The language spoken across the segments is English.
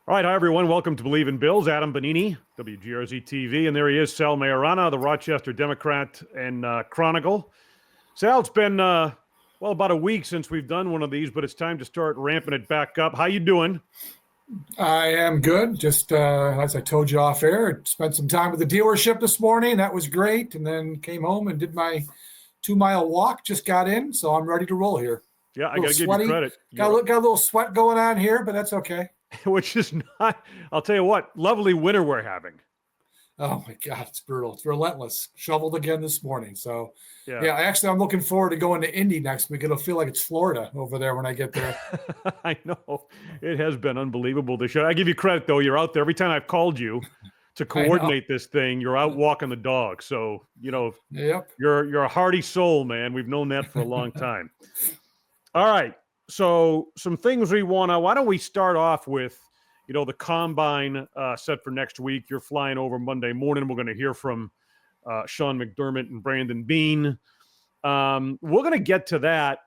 All right, hi everyone. Welcome to Bleav in Bills. Adam Benigni, WGRZ TV, and there he is, Sal Maiorana, the Rochester Democrat and Chronicle. Sal, it's been about a week since we've done one of these, but it's time to start ramping it back up. How you doing? I am good. Just as I told you off air, spent some time with the dealership this morning. That was great, and then came home and did my 2-mile walk. Just got in, so I'm ready to roll here. Yeah, I got to give you credit. Got a little sweat going on here, but that's okay. Which is not, I'll tell you what, lovely winter we're having. Oh my God, it's brutal. It's relentless. Shoveled again this morning. So yeah, actually I'm looking forward to going to Indy next week. It'll feel like it's Florida over there when I get there. I know. It has been unbelievable this year. I give you credit though. You're out there. Every time I've called you to coordinate this thing, you're out walking the dog. So, Yep. You're a hardy soul, man. We've known that for a long time. All right. So some things why don't we start off with, the combine set for next week. You're flying over Monday morning. We're going to hear from Sean McDermott and Brandon Beane. We're going to get to that,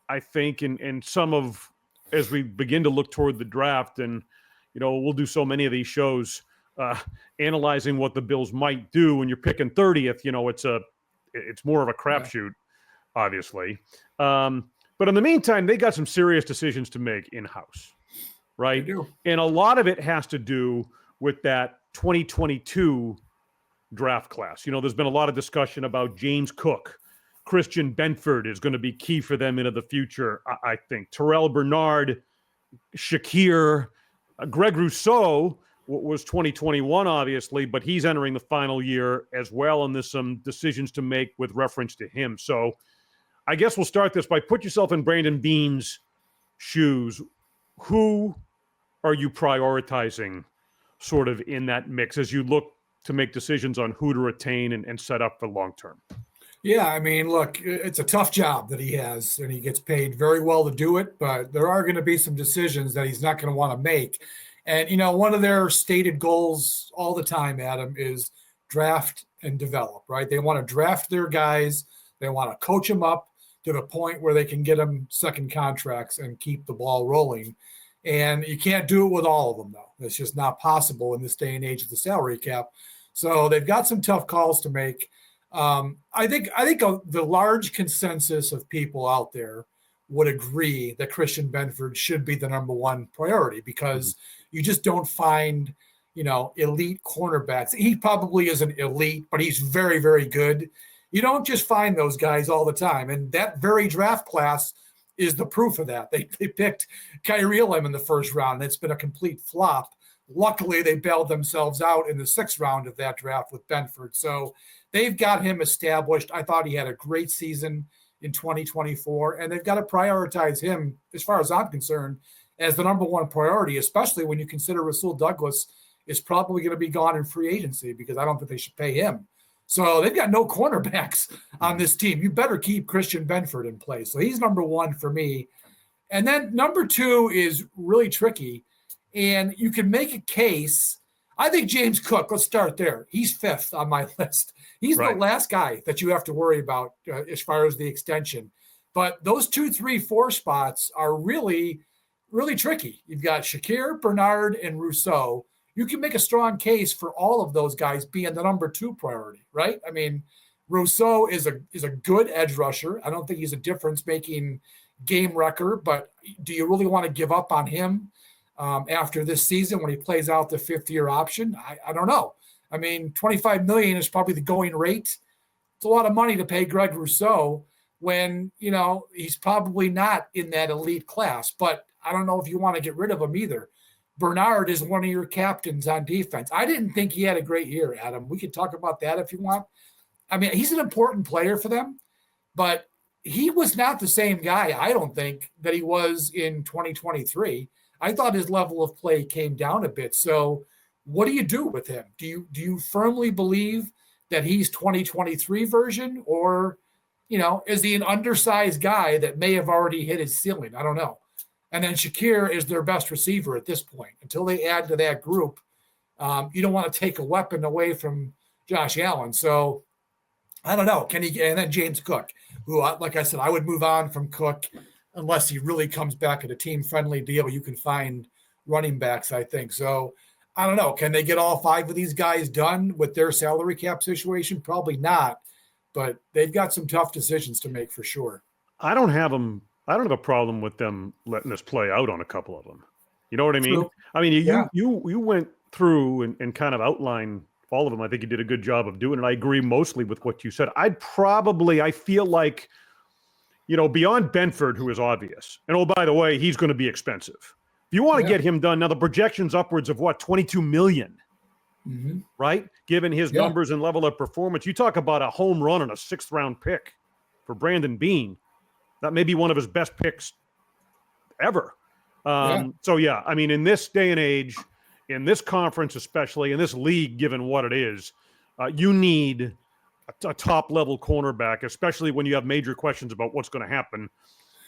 I think, in some of, as we begin to look toward the draft. And, we'll do so many of these shows analyzing what the Bills might do when you're picking 30th. It's more of a crapshoot, obviously. But in the meantime, they got some serious decisions to make in-house, right? They do. And a lot of it has to do with that 2022 draft class. There's been a lot of discussion about James Cook. Christian Benford is going to be key for them into the future, I think. Terrell Bernard, Shakir, Greg Rousseau was 2021, obviously, but he's entering the final year as well, and there's some decisions to make with reference to him. So I guess we'll start this by put yourself in Brandon Beane's shoes. Who are you prioritizing sort of in that mix as you look to make decisions on who to retain and set up for long term? Yeah, I mean, look, it's a tough job that he has, and he gets paid very well to do it, but there are going to be some decisions that he's not going to want to make. And, one of their stated goals all the time, Adam, is draft and develop, right? They want to draft their guys. They want to coach them up to the point where they can get them second contracts and keep the ball rolling. And you can't do it with all of them, though. It's just not possible in this day and age of the salary cap. So they've got some tough calls to make. I think the large consensus of people out there would agree that Christian Benford should be the number one priority because you just don't find, elite cornerbacks. He probably isn't elite, but he's very, very good. You don't just find those guys all the time. And that very draft class is the proof of that. They picked Kyrie Elam in the first round, and it's been a complete flop. Luckily, they bailed themselves out in the 6th round of that draft with Benford. So they've got him established. I thought he had a great season in 2024, and they've got to prioritize him, as far as I'm concerned, as the number one priority, especially when you consider Rasul Douglas is probably going to be gone in free agency because I don't think they should pay him. So they've got no cornerbacks on this team. You better keep Christian Benford in place. So he's number one for me. And then number 2 is really tricky. And you can make a case. I think James Cook, let's start there. He's 5th on my list. He's the last guy that you have to worry about as far as the extension. But those 2, 3, 4 spots are really, really tricky. You've got Shakir, Bernard, and Rousseau. You can make a strong case for all of those guys being the number 2 priority, right? I mean, Rousseau is a good edge rusher. I don't think he's a difference-making game wrecker, but do you really want to give up on him after this season when he plays out the 5th-year option? I don't know. I mean, $25 million is probably the going rate. It's a lot of money to pay Greg Rousseau when, he's probably not in that elite class, but I don't know if you want to get rid of him either. Bernard is one of your captains on defense. I didn't think he had a great year, Adam. We could talk about that if you want. I mean, he's an important player for them, but he was not the same guy, I don't think, that he was in 2023. I thought his level of play came down a bit. So what do you do with him? Do you firmly believe that he's 2023 version, or, is he an undersized guy that may have already hit his ceiling? I don't know. And then Shakir is their best receiver at this point. Until they add to that group, you don't want to take a weapon away from Josh Allen. So I don't know. And then James Cook, who, like I said, I would move on from Cook unless he really comes back at a team-friendly deal. You can find running backs, I think. So I don't know. Can they get all 5 of these guys done with their salary cap situation? Probably not. But they've got some tough decisions to make for sure. I don't have a problem with them letting this play out on a couple of them. You know what I mean? True. I mean, Yeah. you went through and kind of outlined all of them. I think you did a good job of doing it. I agree mostly with what you said. I feel like, beyond Benford, who is obvious. And oh, by the way, he's going to be expensive. If you want to get him done, now the projection's upwards of what, $22 million, right? Given his numbers and level of performance. You talk about a home run and a 6th round pick for Brandon Beane. That may be one of his best picks ever. So, I mean, in this day and age, in this conference especially, in this league, given what it is, you need a top-level cornerback, especially when you have major questions about what's going to happen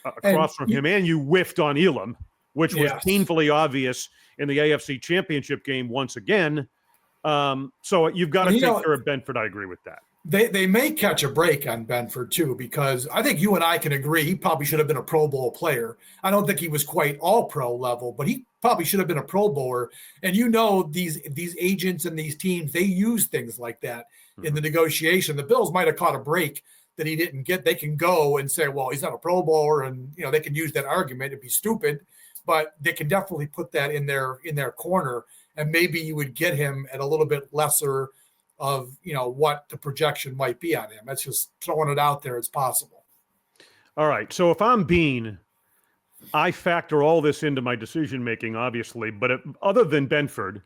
across from him. And you whiffed on Elam, which was painfully obvious in the AFC Championship game once again. So you've got to take care of Benford. I agree with that. They may catch a break on Benford too, because I think you and I can agree he probably should have been a Pro Bowl player. I don't think he was quite all pro level, but he probably should have been a Pro Bowler. And these agents and these teams, they use things like that in the negotiation. The Bills might have caught a break that he didn't get. They can go and say, well, he's not a Pro Bowler, and they can use that argument. It'd be stupid, but they can definitely put that in their corner, and maybe you would get him at a little bit lesser of what the projection might be on him. That's just throwing it out there. It's possible. All right. So if I'm Beane, I factor all this into my decision making, obviously. But other than Benford,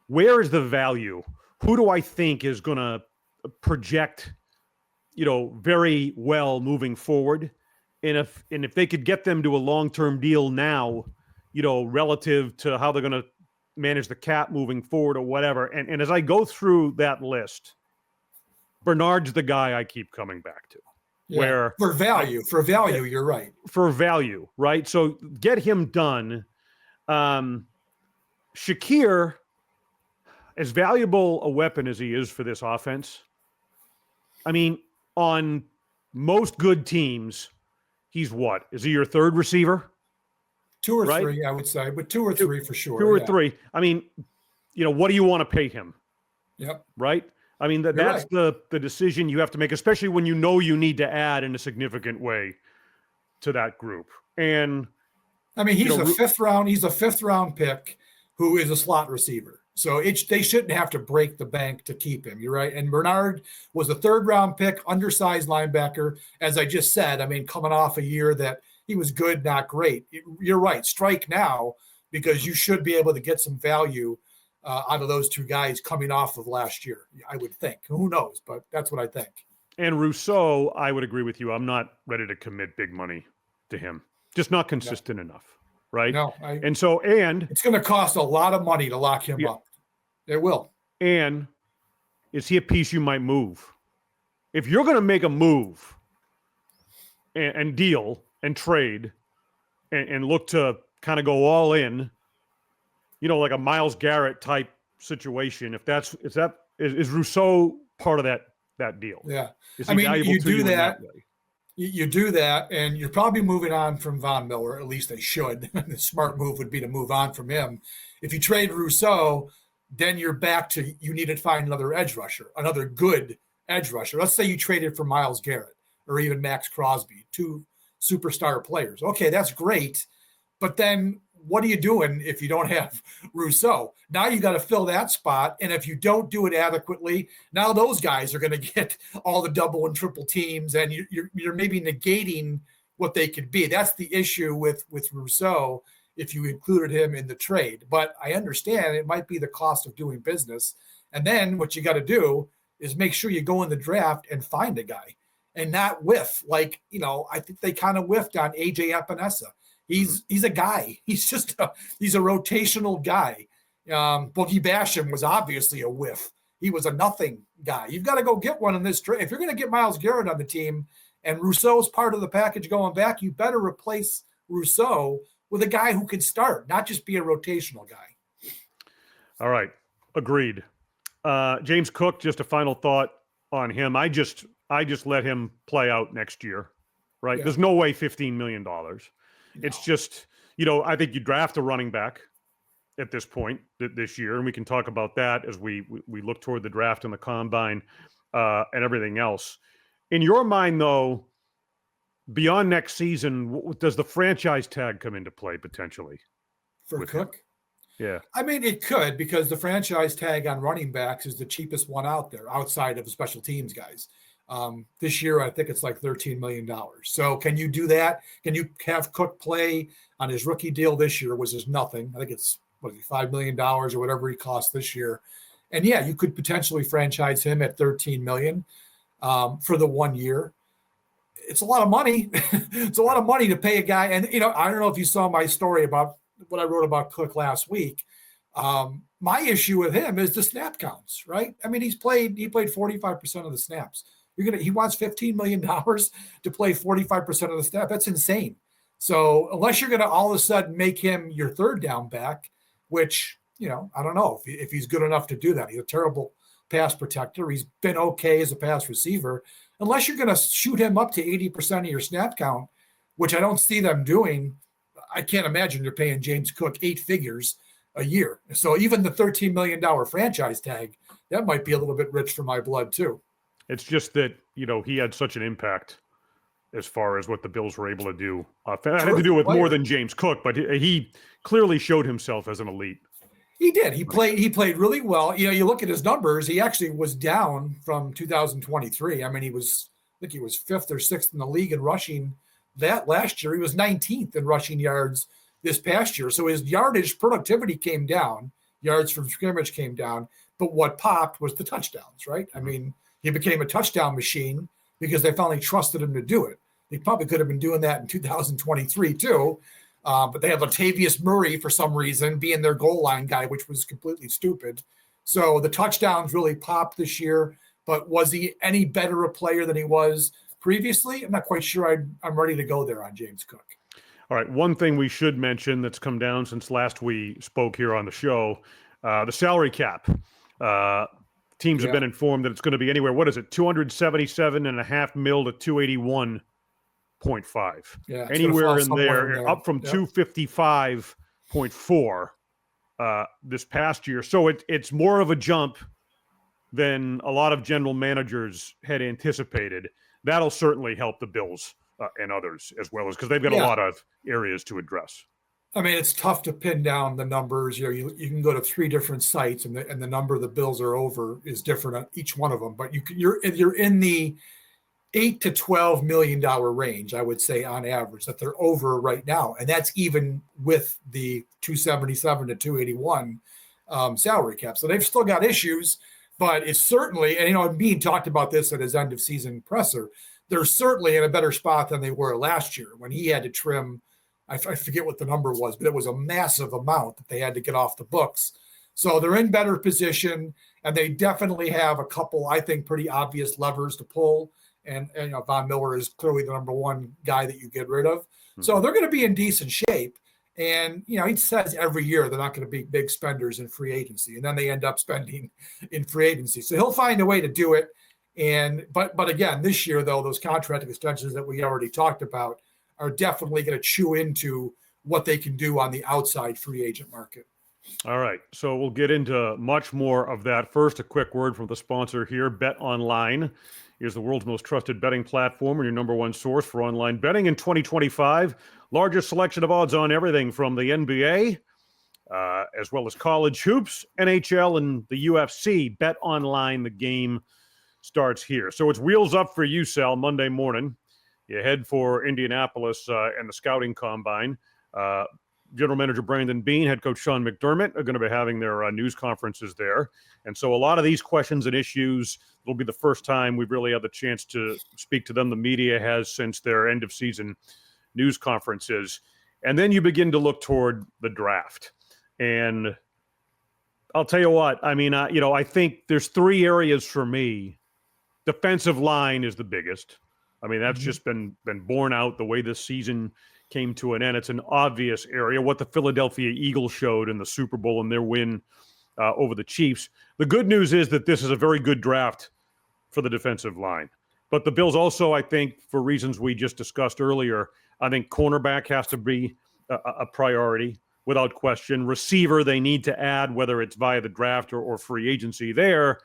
where is the value? Who do I think is going to project, very well moving forward? And if they could get them to a long-term deal now, relative to how they're going to manage the cap moving forward or whatever. And as I go through that list, Bernard's the guy I keep coming back to. Yeah. Where for value, you're right. For value, right? So get him done. Shakir, as valuable a weapon as he is for this offense, I mean, on most good teams, he's what? Is he your 3rd receiver? 2 or 3, I would say, but 2 or 3 for sure. 2 or 3. I mean, what do you want to pay him? Yep. Right? I mean, that's right. the decision you have to make, especially when you need to add in a significant way to that group. And I mean, he's a 5th round pick who is a slot receiver. So they shouldn't have to break the bank to keep him. You're right. And Bernard was a 3rd round pick, undersized linebacker. As I just said, I mean, coming off a year that he was good, not great. You're right. Strike now, because you should be able to get some value out of those 2 guys coming off of last year, I would think. Who knows? But that's what I think. And Rousseau, I would agree with you. I'm not ready to commit big money to him. Just not consistent enough, right? No. It's going to cost a lot of money to lock him up. It will. And is he a piece you might move? If you're going to make a move and deal and trade and look to kind of go all in, like a Miles Garrett type situation. Is Rousseau part of that deal? Yeah. I mean, you do that. You do that, and you're probably moving on from Von Miller. At least they should. The smart move would be to move on from him. If you trade Rousseau, then you're back to you need to find another edge rusher, another good edge rusher. Let's say you traded for Miles Garrett or even Maxx Crosby, 2 superstar players. Okay, that's great. But then what are you doing if you don't have Rousseau? Now you got to fill that spot. And if you don't do it adequately, now those guys are going to get all the double and triple teams, and you're maybe negating what they could be. That's the issue with Rousseau if you included him in the trade. But I understand it might be the cost of doing business. And then what you got to do is make sure you go in the draft and find a guy and not whiff. Like, I think they kind of whiffed on AJ Epinesa. He's a guy. He's a rotational guy. Boogie Basham was obviously a whiff. He was a nothing guy. You've got to go get one in this trade. If you're going to get Miles Garrett on the team and Rousseau's part of the package going back, you better replace Rousseau with a guy who can start, not just be a rotational guy. All right. Agreed. James Cook, just a final thought on him. I just let him play out next year, right? Yeah. There's no way $15 million. No. It's just, I think you draft a running back at this point this year, and we can talk about that as we look toward the draft and the combine and everything else. In your mind, though, beyond next season, does the franchise tag come into play potentially for Cook? Him? Yeah. I mean, it could, because the franchise tag on running backs is the cheapest one out there outside of the special teams guys. This year, I think it's like $13 million. So can you do that? Can you have Cook play on his rookie deal this year, which is nothing? I think it's $5 million or whatever he cost this year. And yeah, you could potentially franchise him at $13 million for the 1 year. It's a lot of money. It's a lot of money to pay a guy. And, I don't know if you saw my story about what I wrote about Cook last week. My issue with him is the snap counts, right? I mean, he played 45% of the snaps. He wants $15 million to play 45% of the snaps. That's insane. So unless you're going to all of a sudden make him your third down back, which, I don't know if he's good enough to do that. He's a terrible pass protector. He's been okay as a pass receiver. Unless you're going to shoot him up to 80% of your snap count, which I don't see them doing, I can't imagine you're paying James Cook 8 figures a year. So even the $13 million franchise tag, that might be a little bit rich for my blood too. It's just that, he had such an impact as far as what the Bills were able to do. It had to do with more than James Cook, but he clearly showed himself as an elite. He did. He played really well. You look at his numbers, he actually was down from 2023. I mean, I think he was 5th or 6th in the league in rushing that last year. He was 19th in rushing yards this past year. So his yardage productivity came down, yards from scrimmage came down, but what popped was the touchdowns, right? I mean, he became a touchdown machine because they finally trusted him to do it. They probably could have been doing that in 2023 too, but they had Latavius Murray for some reason being their goal line guy, which was completely stupid. So the touchdowns really popped this year, but was he any better a player than he was previously? I'm not quite sure I'm ready to go there on James Cook. All right, one thing we should mention that's come down since last we spoke here on the show, the salary cap. Teams have been informed that it's going to be anywhere, what is it, $277.5 million to $281.5. Yeah, anywhere in there, up from 255.4 this past year. So it's more of a jump than a lot of general managers had anticipated. That'll certainly help the Bills and others as well, as because they've got a lot of areas to address. I mean, it's tough to pin down the numbers. You can go to 3 different sites, and the number the Bills are over is different on each one of them. But you're in the $8 to $12 million range, I would say, on average, that they're over right now, and that's even with the 277 to 281 salary cap. So they've still got issues, but it's certainly, and Bean talked about this at his end of season presser. They're certainly in a better spot than they were last year when he had to trim. I forget what the number was, but it was a massive amount that they had to get off the books. So they're in better position, and they definitely have a couple, I think, pretty obvious levers to pull. And Von Miller is clearly the number one guy that you get rid of. Mm-hmm. So they're going to be in decent shape. And, he says every year they're not going to be big spenders in free agency, and then they end up spending in free agency. So he'll find a way to do it. But again, this year, though, those contract extensions that we already talked about are definitely going to chew into what they can do on the outside free agent market. All right, so we'll get into much more of that. First, a quick word from the sponsor here. Bet Online is the world's most trusted betting platform and your number one source for online betting in 2025. Largest selection of odds on everything from the NBA, as well as college hoops, NHL, and the UFC. Bet Online, the game starts here. So it's wheels up for you, Sal, Monday morning. You head for Indianapolis and the scouting combine. General Manager Brandon Beane, head coach Sean McDermott are going to be having their news conferences there. And so a lot of these questions and issues, it'll be the first time we've really had the chance to speak to them. The media has since their end of season news conferences. And then you begin to look toward the draft. And I'll tell you what, I mean, I think there's 3 areas for me. Defensive line is the biggest. I mean, that's just been borne out the way this season came to an end. It's an obvious area. What the Philadelphia Eagles showed in the Super Bowl and their win over the Chiefs. The good news is that this is a very good draft for the defensive line. But the Bills also, I think, for reasons we just discussed earlier, I think cornerback has to be a priority without question. Receiver, they need to add, whether it's via the draft or free agency there.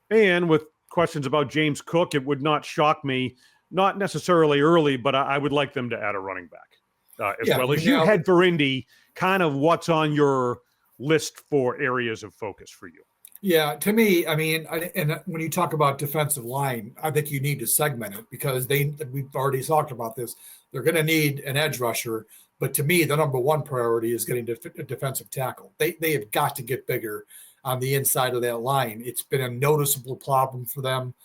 And with questions about James Cook, it would not shock me, not necessarily early, but I would like them to add a running back as well. As you head for Indy, kind of what's on your list for areas of focus for you? Yeah, to me, I mean, and when you talk about defensive line, I think you need to segment it because we've already talked about this. They're going to need an edge rusher, but to me, the number one priority is getting a defensive tackle. They have got to get bigger on the inside of that line. It's been a noticeable problem for them.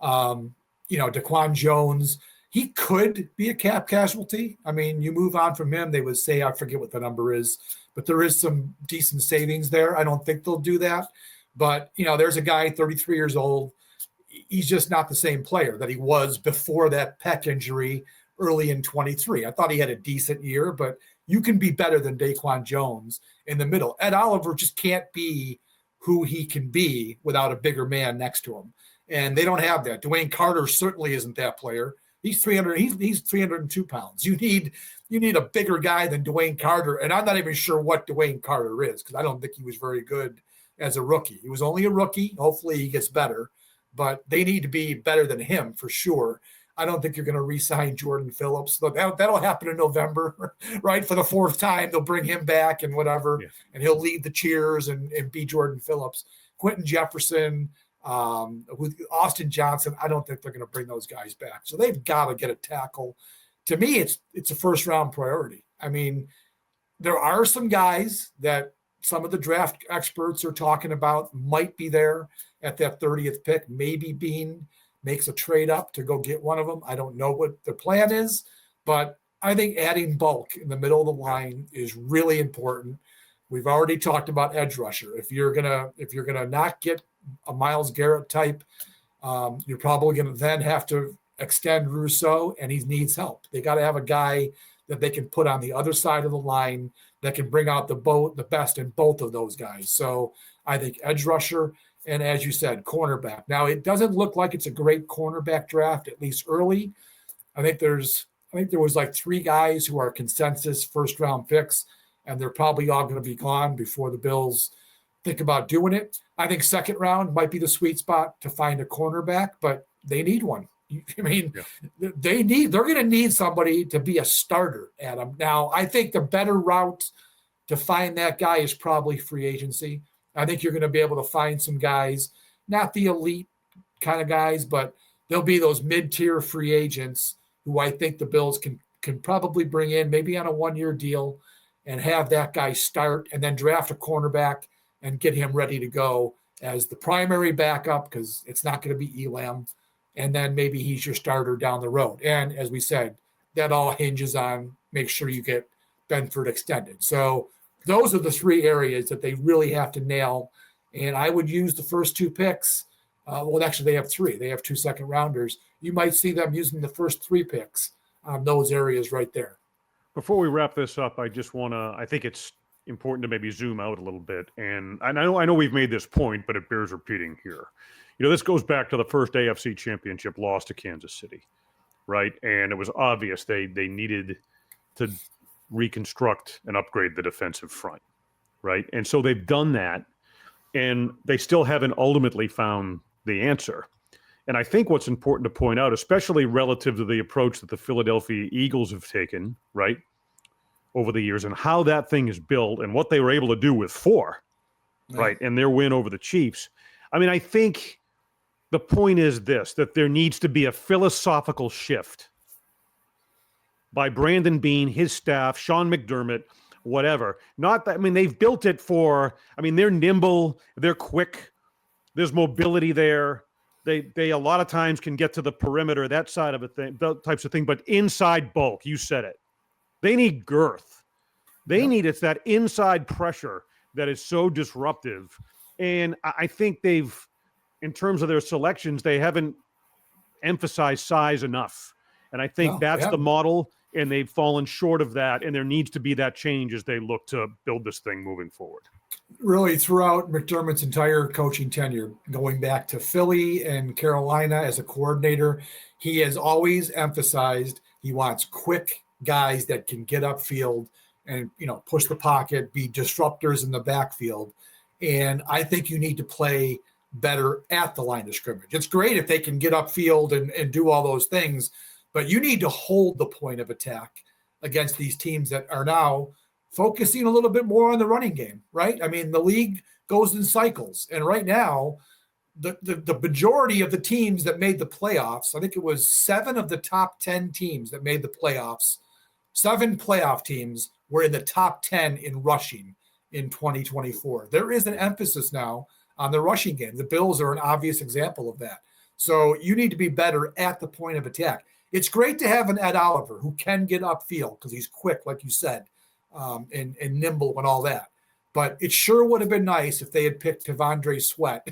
Daquan Jones, he could be a cap casualty. I mean, you move on from him, they would say, I forget what the number is, but there is some decent savings there. I don't think they'll do that. But, there's a guy, 33 years old. He's just not the same player that he was before that pec injury early in 23. I thought he had a decent year, but you can be better than Daquan Jones in the middle. Ed Oliver just can't be who he can be without a bigger man next to him. And they don't have that. Dwayne Carter certainly isn't that player. He's 302 pounds. You need a bigger guy than Dwayne Carter. And I'm not even sure what Dwayne Carter is because I don't think he was very good as a rookie. He was only a rookie. Hopefully he gets better, but they need to be better than him for sure. I don't think you're going to re-sign Jordan Phillips. That'll happen in November, right? For the fourth time, they'll bring him back and whatever, and he'll lead the cheers and be Jordan Phillips. Quentin Jefferson, with Austin Johnson, I don't think they're going to bring those guys back. So they've got to get a tackle. To me, it's a first-round priority. I mean, there are some guys that some of the draft experts are talking about might be there at that 30th pick. Maybe Bean makes a trade up to go get one of them. I don't know what the plan is, but I think adding bulk in the middle of the line is really important. We've already talked about edge rusher. If you're gonna not get a Miles Garrett type, you're probably gonna then have to extend Rousseau, and he needs help. They got to have a guy that they can put on the other side of the line that can bring out the best in both of those guys. So I think edge rusher and, as you said, cornerback. Now, it doesn't look like it's a great cornerback draft, at least early. I think there was like 3 guys who are consensus first-round picks, and they're probably all going to be gone before the Bills think about doing it. I think second round might be the sweet spot to find a cornerback, but they need one. I mean, they're going to need somebody to be a starter, Adam. Now, I think the better route to find that guy is probably free agency. I think you're going to be able to find some guys, not the elite kind of guys, but there'll be those mid-tier free agents who I think the Bills can probably bring in maybe on a 1-year deal and have that guy start and then draft a cornerback and get him ready to go as the primary backup because it's not going to be Elam. And then maybe he's your starter down the road. And as we said, that all hinges on make sure you get Benford extended. So those are the 3 areas that they really have to nail. And I would use the first 2 picks. Well, actually, they have 3. They have 2 second-rounders. You might see them using the first 3 picks on those areas right there. Before we wrap this up, I just want to – I think it's important to maybe zoom out a little bit. And I know we've made this point, but it bears repeating here. This goes back to the first AFC Championship loss to Kansas City, right? And it was obvious they needed to reconstruct and upgrade the defensive front, right? And so they've done that, and they still haven't ultimately found the answer. And I think what's important to point out, especially relative to the approach that the Philadelphia Eagles have taken, right, over the years and how that thing is built and what they were able to do with 4, right, and their win over the Chiefs. I mean, I think the point is this, that there needs to be a philosophical shift by Brandon Beane, his staff, Sean McDermott, whatever. Not that, I mean, they've built it for, I mean, they're nimble, they're quick, there's mobility there. They a lot of times can get to the perimeter, that side of a thing, those types of thing, but inside bulk, you said it. They need girth. It's that inside pressure that is so disruptive. And I think they've, in terms of their selections, they haven't emphasized size enough. And I think that's the model, and they've fallen short of that. And there needs to be that change as they look to build this thing moving forward. Really, throughout McDermott's entire coaching tenure, going back to Philly and Carolina as a coordinator, he has always emphasized he wants quick guys that can get upfield and, push the pocket, be disruptors in the backfield. And I think you need to play better at the line of scrimmage. It's great if they can get upfield and do all those things, but you need to hold the point of attack against these teams that are now focusing a little bit more on the running game, right? I mean, the league goes in cycles. And right now, the majority of the teams that made the playoffs, I think it was 7 of the top 10 teams that made the playoffs, 7 playoff teams were in the top 10 in rushing in 2024. There is an emphasis now on the rushing game. The Bills are an obvious example of that. So you need to be better at the point of attack. It's great to have an Ed Oliver who can get upfield because he's quick, like you said, and nimble and all that. But it sure would have been nice if they had picked T'Vondre Sweat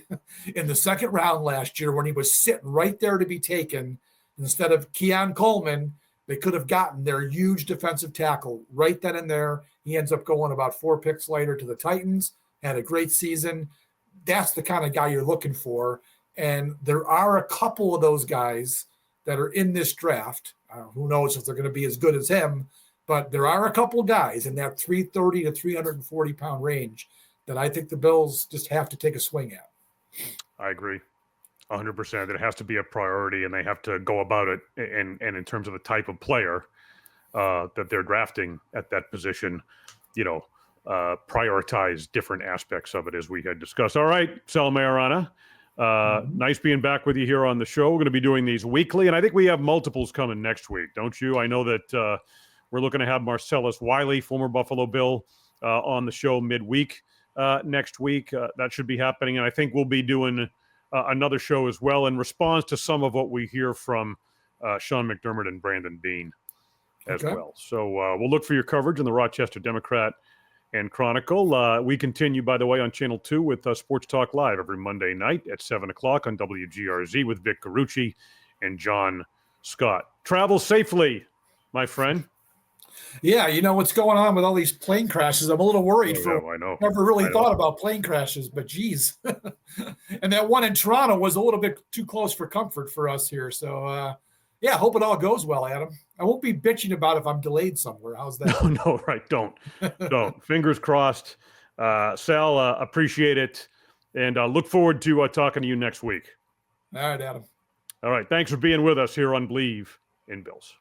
in the second round last year when he was sitting right there to be taken. Instead of Keon Coleman, they could have gotten their huge defensive tackle right then and there. He ends up going about 4 picks later to the Titans, had a great season. That's the kind of guy you're looking for. And there are a couple of those guys that are in this draft. Who knows if they're going to be as good as him, but there are a couple of guys in that 330 to 340 pound range that I think the Bills just have to take a swing at. I agree 100%. It has to be a priority, and they have to go about it. And in terms of the type of player that they're drafting at that position, prioritize different aspects of it as we had discussed. All right, Sal Maiorana, nice being back with you here on the show. We're going to be doing these weekly, and I think we have multiples coming next week, don't you? I know that we're looking to have Marcellus Wiley, former Buffalo Bill, on the show midweek next week. That should be happening, and I think we'll be doing another show as well in response to some of what we hear from Sean McDermott and Brandon Beane as well. So we'll look for your coverage in the Rochester Democrat and Chronicle. We continue, by the way, on Channel 2 with Sports Talk Live every Monday night at 7 o'clock on WGRZ with Vic Carucci and John Scott. Travel safely, my friend. Yeah, what's going on with all these plane crashes. I'm a little worried. I know. Never really thought about plane crashes, but geez. And that one in Toronto was a little bit too close for comfort for us here. So, yeah, hope it all goes well, Adam. I won't be bitching about if I'm delayed somewhere. How's that? No, right. Don't. Fingers crossed. Sal, appreciate it. And look forward to talking to you next week. All right, Adam. All right. Thanks for being with us here on Bleav in Bills.